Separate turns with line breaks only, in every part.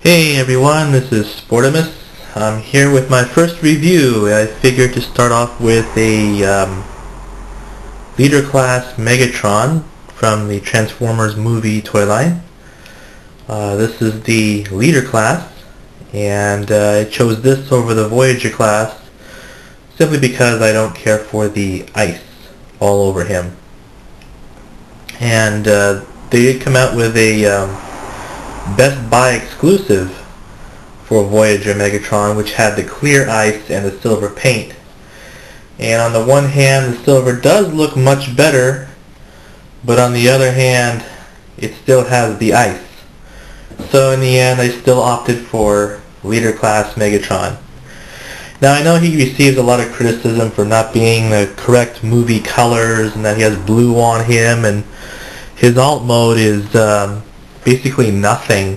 Hey everyone, this is Sportimus. I'm here with my first review. I figured to start off with a leader class Megatron from the Transformers movie toy line. This is the leader class, and I chose this over the Voyager class simply because I don't care for the ice all over him. And they did come out with a Best Buy exclusive for Voyager Megatron, which had the clear ice and the silver paint. And on the one hand, the silver does look much better, but on the other hand, it still has the ice. So in the end, I still opted for leader class Megatron. Now I know he receives a lot of criticism for not being the correct movie colors and that he has blue on him, and his alt mode is basically nothing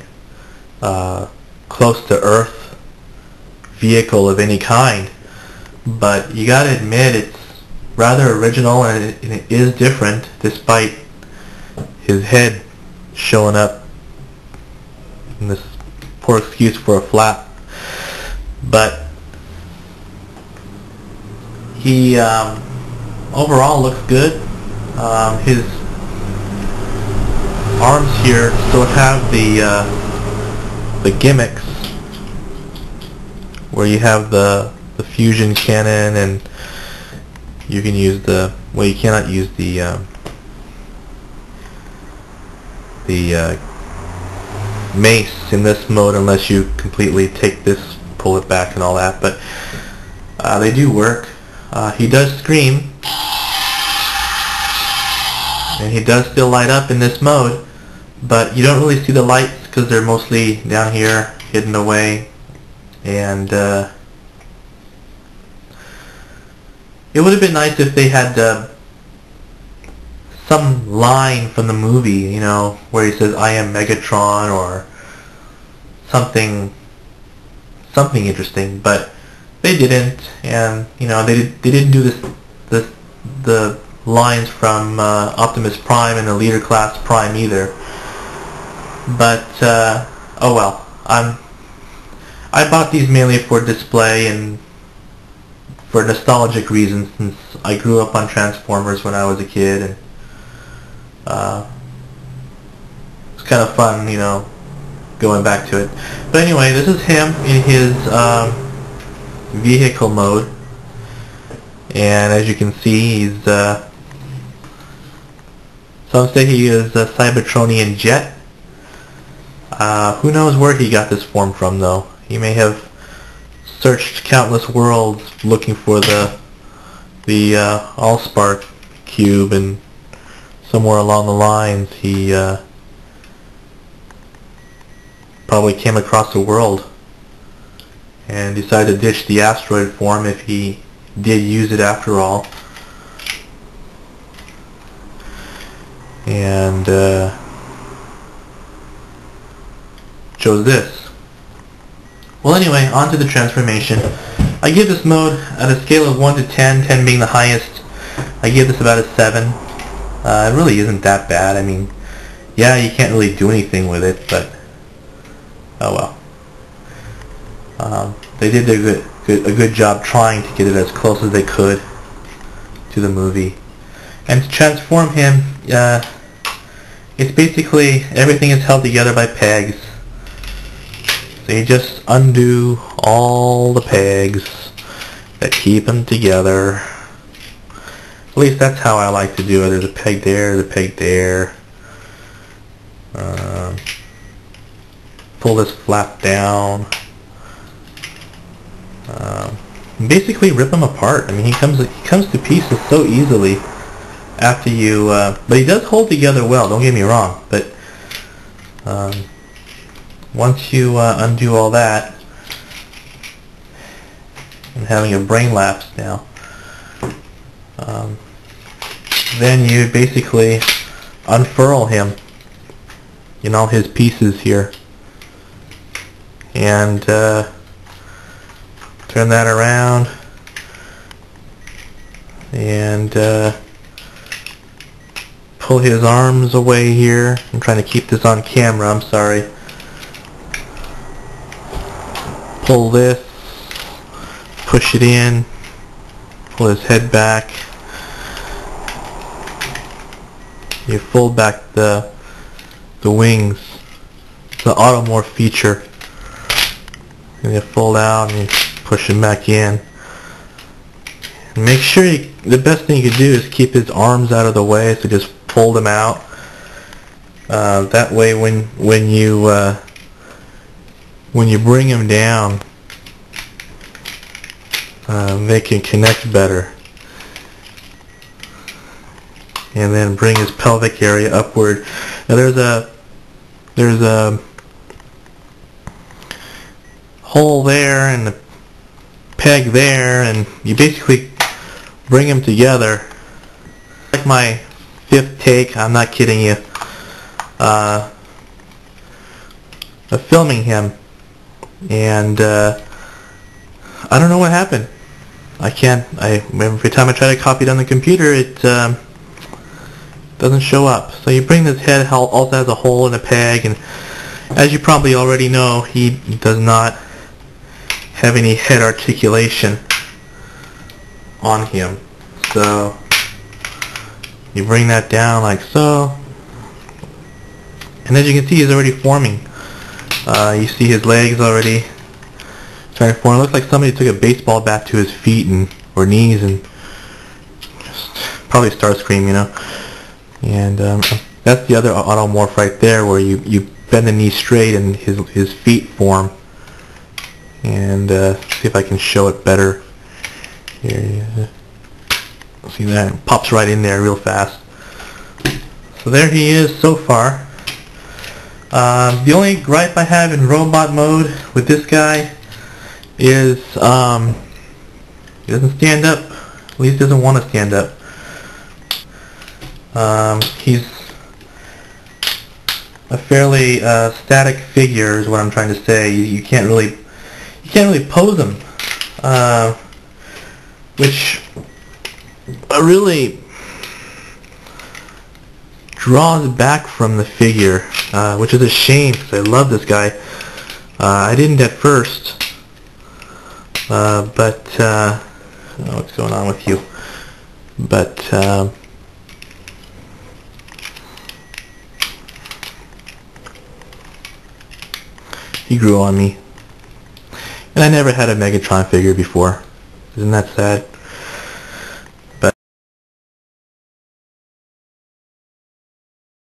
close to Earth vehicle of any kind. But you gotta admit, it's rather original, and it is different despite his head showing up in this poor excuse for a flap. But he overall looks good. His arms here still have the gimmicks where you have the fusion cannon, and you can use you cannot use the mace in this mode unless you completely take this, pull it back and all that, but they do work. He does scream, and he does still light up in this mode, but you don't really see the lights because they're mostly down here, hidden away. And it would have been nice if they had some line from the movie, you know, where he says, "I am Megatron," or something interesting, but they didn't. And you know, they didn't do the lines from Optimus Prime and the leader class Prime either. But oh well. I bought these mainly for display and for nostalgic reasons, since I grew up on Transformers when I was a kid, and it's kind of fun, you know, going back to it. But anyway, this is him in his vehicle mode, and as you can see, he's some say he is a Cybertronian jet. Who knows where he got this form from, though. He may have searched countless worlds looking for the Allspark cube, and somewhere along the lines he probably came across a world and decided to ditch the asteroid form if he did use it after all. And chose this. Well, anyway, on to the transformation. I give this mode at a scale of 1 to 10, 10 being the highest. I give this about a 7. It really isn't that bad. I mean, yeah, you can't really do anything with it, but oh well. They did a good job trying to get it as close as they could to the movie. And to transform him, it's basically everything is held together by pegs. So you just undo all the pegs that keep them together. At least that's how I like to do it. There's a peg there, the peg there. Pull this flap down. Basically rip them apart. I mean, he comes to pieces so easily after you. But he does hold together well. Don't get me wrong. But once you undo all that, I'm having a brain lapse now, then you basically unfurl him in all his pieces here, and turn that around, and pull his arms away here. I'm trying to keep this on camera, I'm sorry. pull this, push it in, pull his head back. You fold back the wings, the automorph feature, and you fold out and you push him back in. And make sure the best thing you can do is keep his arms out of the way, so just fold them out. That way, when you bring him down, they can connect better. And then bring his pelvic area upward. Now there's a hole there and a peg there, and you basically bring them together. Like my 5th take, I'm not kidding you, of filming him, and I don't know what happened. Every time I try to copy it on the computer, it doesn't show up. So you bring this head, also has a hole and a peg, and as you probably already know, he does not have any head articulation on him. So you bring that down like so, and as you can see, he's already forming. You see his legs already trying to form. It looks like somebody took a baseball bat to his feet or knees and just probably Starscream, you know. And that's the other automorph right there, where you bend the knee straight and his feet form. And see if I can show it better. Here, see that? It pops right in there real fast. So there he is so far. The only gripe I have in robot mode with this guy is he doesn't stand up. At least doesn't want to stand up. He's a fairly static figure, is what I'm trying to say. You can't really pose him, which really draws back from the figure, which is a shame because I love this guy. I didn't at first, but I don't know what's going on with you, but he grew on me. And I never had a Megatron figure before. Isn't that sad?